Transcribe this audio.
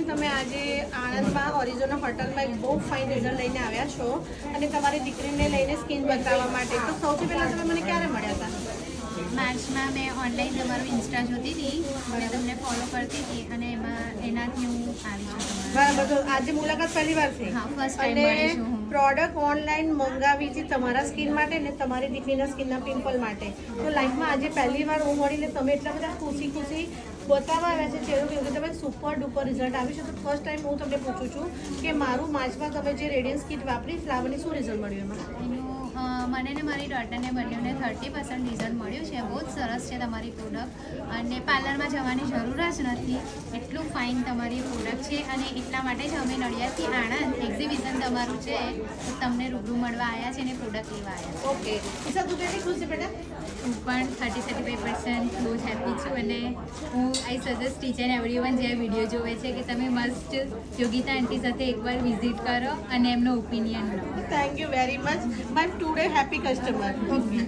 બેન તમે આજે આણંદમાં ઓરિજિનલ હોટલમાં એક બહુ ફાઇન રિઝલ્ટ લઈને આવ્યા છો અને તમારી દીકરીને લઈને સ્કિન બતાવવા માટે. તો સૌથી પહેલાં તમે મને ક્યારે મળ્યા હતા? માર્ચમાં મેં ઓનલાઈન તમારું ઇન્સ્ટા જોતી હતી અને તમને ફોલો કરતી હતી અને એનાથી હું આવી છું તમારા. બરાબર. તો આજે મુલાકાત પહેલી વાર થઈ? હા, ફર્સ્ટ ટાઈમ મળી છું હું. પ્રોડક્ટ ઓનલાઈન મંગાવી હતી તમારા સ્કિન માટે ને તમારી દીકરીના સ્કિનના પિમ્પલ માટે. તો લાઈફમાં આજે પહેલી વાર હું મળીને તમે એટલા બધા ખુશી બતાવવા આવ્યા છે ચહેરો કે તમે સુપર ડુપર રિઝલ્ટ આવ્યું છે. તો ફર્સ્ટ ટાઈમ હું તમને પૂછું છું કે મારું માર્ચમાં તમે જે રેડિયન્સ કિટ વાપરી ફ્લાવરની શું રિઝલ્ટ મળ્યું એમાં? એનું મને ને મારી ડોટરને બંનેને 30% રિઝલ્ટ મળ્યું છે. બહુ જ સરસ છે તમારી પ્રોડક્ટ અને પાર્લરમાં જવાની જરૂર જ નથી. એટલું ફાઇન તમારી પ્રોડક્ટ છે અને એટલા માટે જ અમે નડિયાદથી આણંદ એક્ઝિબિશન તમારું છે તો તમને રૂબરૂ મળવા આવ્યા છે અને પ્રોડક્ટ લેવા આવ્યા છે. ઓકે. ઈશા તું કેટલી ખુશ છે બેટા? હું પણ 30-35% બહુ જ હેપી છું અને હું આઈ સજેસ્ટ ટીચ એન્ડ એવરીવન જે વિડીયો જોવે છે કે તમે મસ્ટ યોગિતા આંટી સાથે એકવાર વિઝિટ કરો અને એમનો ઓપિનિયન લો. Thank you very much. My today happy customer. Okay.